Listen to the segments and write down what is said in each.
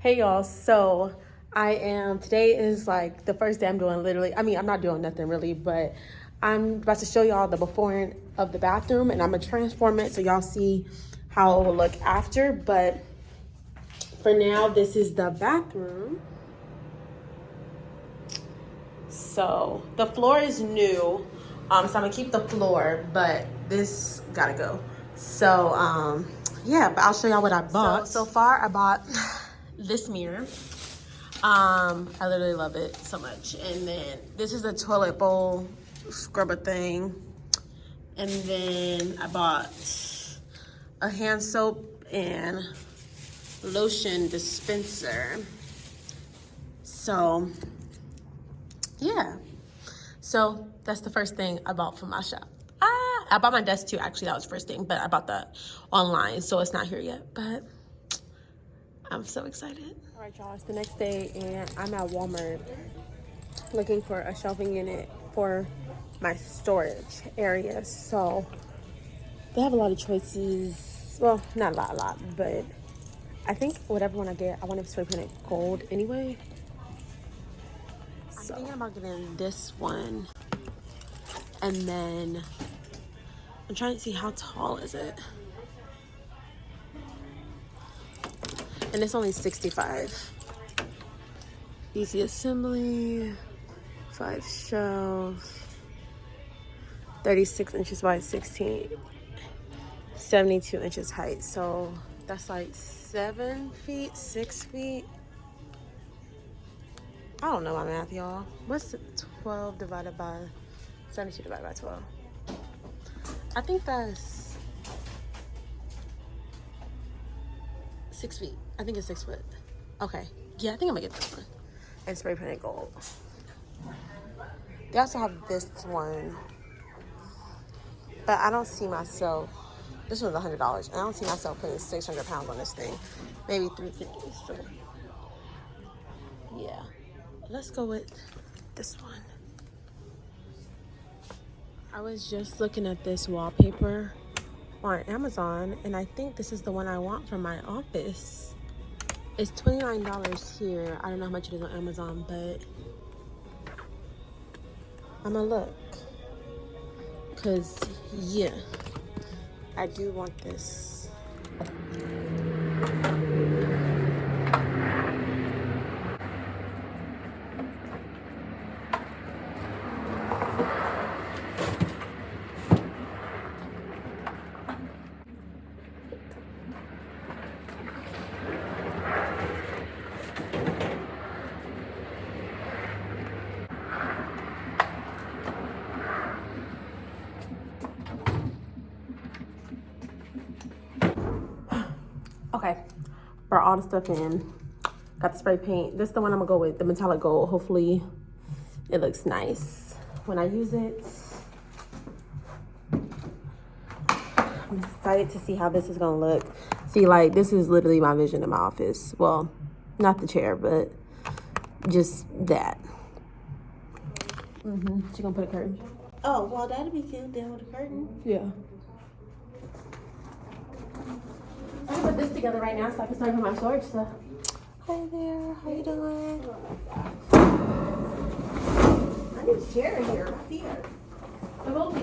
Hey y'all, so today is like the first day I'm doing I'm not doing nothing really, but I'm about to show y'all the before of the bathroom and I'm gonna transform it so y'all see how it will look after. But for now, this is the bathroom. So the floor is new, so I'm gonna keep the floor, but this gotta go. So yeah, but I'll show y'all what I bought. So far I bought this mirror. I literally love it so much. And then this is a toilet bowl scrubber thing. And then I bought a hand soap and lotion dispenser. So yeah, so that's the first thing I bought from my shop. I bought my desk too, actually. That was the first thing, but I bought that online, so it's not here yet, but I'm so excited. All right, y'all, it's the next day and I'm at Walmart looking for a shelving unit for my storage area. So they have a lot of choices. Well, not a lot, but I think whatever one I get, I want to spray paint it gold anyway. So I'm thinking about getting this one, and then I'm trying to see how tall is it. And it's only $65. Easy assembly, 5 shelves, 36 inches wide, 16, 72 inches height. So that's like 7 feet, 6 feet. I don't know my math, y'all. What's 12 divided by 72 divided by 12? I think that's 6 feet. I think it's 6 foot. Okay. Yeah, I think I'm gonna get this one and spray paint it gold. They also have this one, but I don't see myself. This one's $100, and I don't see myself putting 600 pounds on this thing. Maybe 350. So yeah, let's go with this one. I was just looking at this wallpaper on Amazon, and I think this is the one I want for my office. It's $29 here. I don't know how much it is on Amazon, but I'm gonna look. Cause yeah, I do want this. Okay, brought all the stuff in. Got the spray paint. This is the one I'm gonna go with, the metallic gold. Hopefully it looks nice when I use it. I'm excited to see how this is gonna look. See, like, this is literally my vision in my office. Well, not the chair, but just that. She gonna put a curtain. Oh, well, that'd be cute then with a curtain. Yeah. I can put this together right now so I can start with my storage stuff. Hi there, how you doing? I need a chair in here, right here. It will be.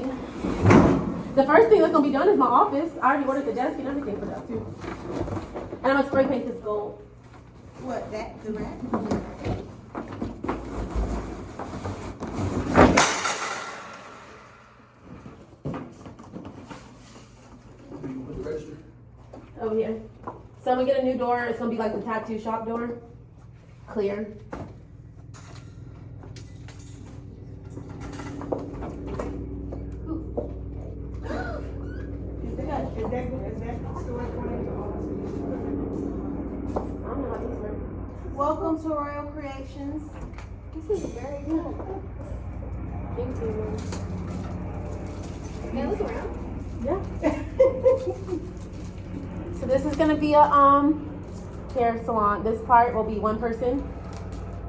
The first thing that's gonna be done is my office. I already ordered the desk and everything for that too. And I'm gonna spray paint this gold. What, that, the rack? Over here. So I'm gonna get a new door. It's gonna be like the tattoo shop door. Clear. Is that select one of your I don't know how these work. Welcome to Royal Creations. This is very good. Thank you. Can I look around? Yeah. So this is gonna be a hair salon. This part will be one person,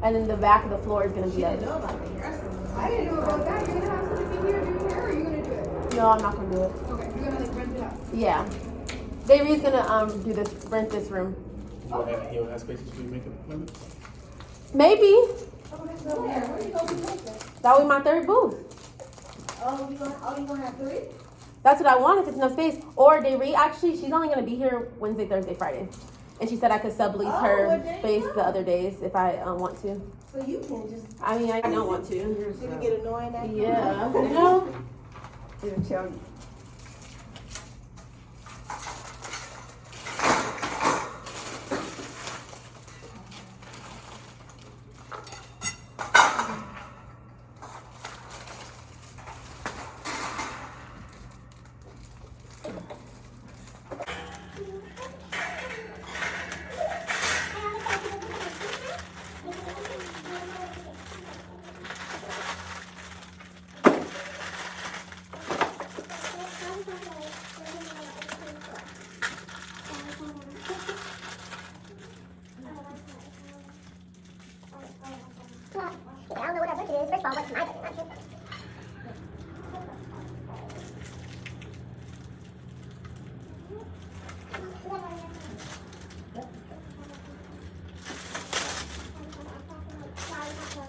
and then the back of the floor is gonna be I didn't know about the hair salon. I didn't know about that. You're gonna have somebody in here doing hair, or are you gonna do it? No, I'm not gonna do it. Okay, you're gonna like rent it out. Yeah. Baby's gonna rent this room. He'll have spaces for your makeup appointment? Maybe. Where you gonna be making? That would be my third booth. You gonna have 3? That's what I want if it's enough space. Or actually, she's only gonna be here Wednesday, Thursday, Friday. And she said I could sublease her space the other days if I want to. So you can just, I mean, I don't want to. you can get annoying after. Yeah, you know? It'll tell you. I don't know what our budget is. First of all, what's my budget? Not sure.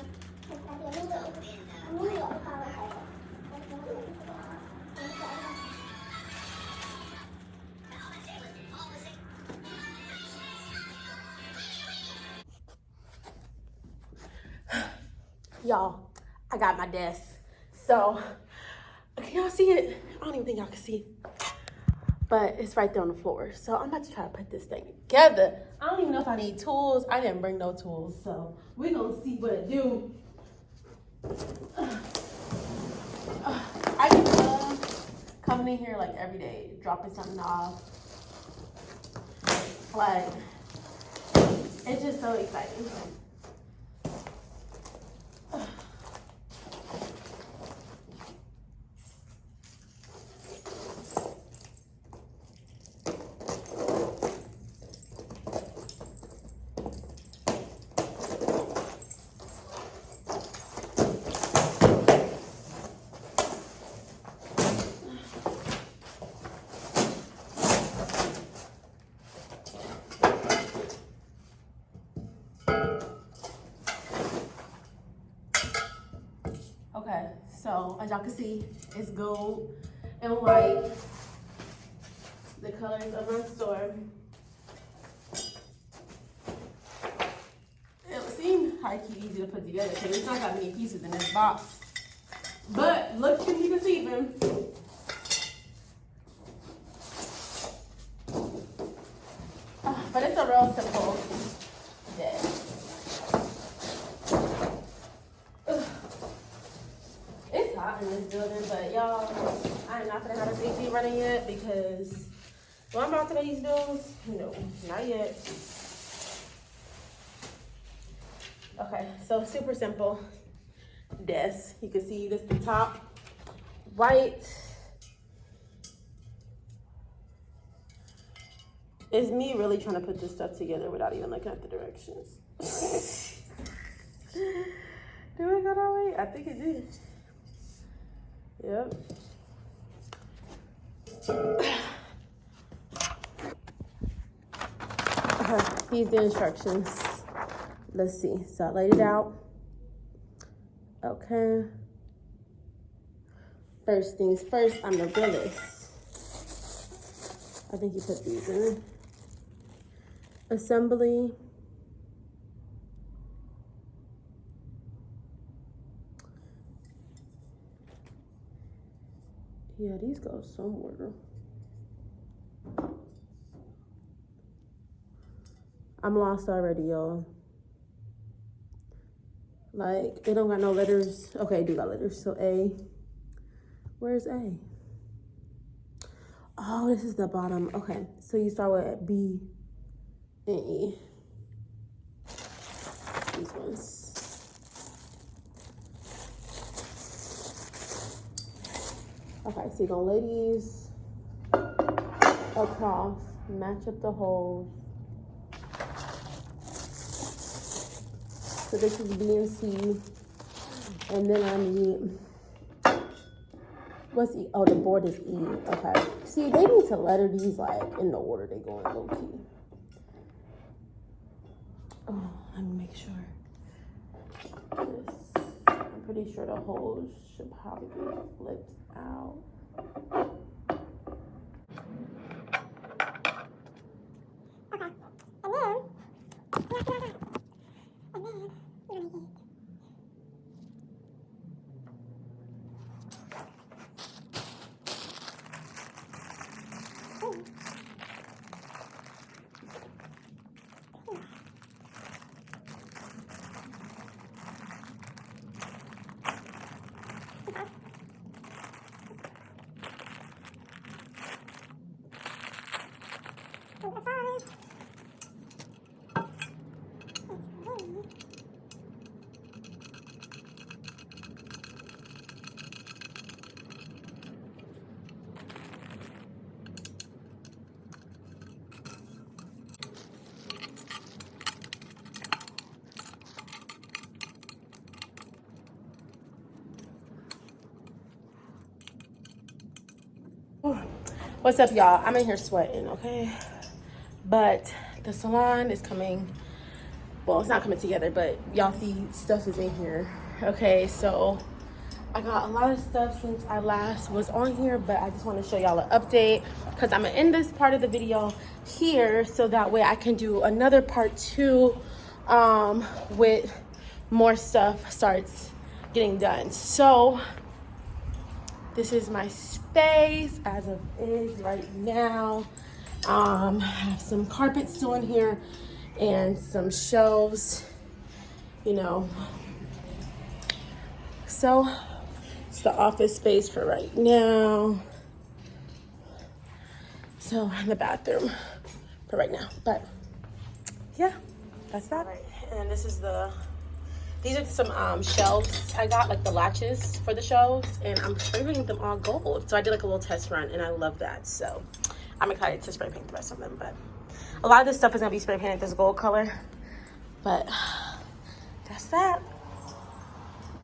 Y'all, I got my desk. So, can y'all see it? I don't even think y'all can see. But it's right there on the floor. So I'm about to try to put this thing together. I don't even know if I need tools. I didn't bring no tools. So we're gonna see what it do. I just love coming in here like every day, dropping something off. Like, it's just so exciting. Okay, so as y'all can see, it's gold and white. The colors of our store. It seemed high-key easy to put together because it's not that many pieces in this box. But look can be deceiving. But it's a real simple desk. It's hot in this building, but y'all, I am not gonna have a AC running yet because when I'm about to pay these bills, no, not yet. Okay, so super simple desk. You can see this the top, white. It's me really trying to put this stuff together without even looking at the directions. Do it go that way? I think it did. Yep. These are the instructions. Let's see. So I laid it out. Okay. First things first, I'm the realist. I think you put these in. Assembly. Yeah, these go somewhere. I'm lost already, y'all. Like, they don't got no letters. Okay, I do got letters. So A. Where's A? Oh, this is the bottom. Okay, so you start with B and E. These ones. Okay, so you're gonna lay these across, match up the holes. So this is B and C. And then I need, what's E? Oh, the board is E. Okay. See, they need to letter these like in the order they go in low key. Oh, let me make sure. This, I'm pretty sure the hose should probably be flipped out. What's up, y'all? I'm in here sweating, okay? But the salon is coming. Well, it's not coming together, but y'all see stuff is in here. Okay, so I got a lot of stuff since I last was on here, but I just want to show y'all an update because I'm gonna end this part of the video here so that way I can do another part 2 with more stuff starts getting done. So this is my space as of is right now. I have some carpet still in here and some shelves, you know. So it's the office space for right now. So in the bathroom for right now. But yeah, that's that. Right. And this is these are some shelves I got, like the latches for the shelves, and I'm spray painting them all gold. So I did like a little test run and I love that. So I'm excited to spray paint the rest of them, but a lot of this stuff is gonna be spray painted this gold color. But that's that.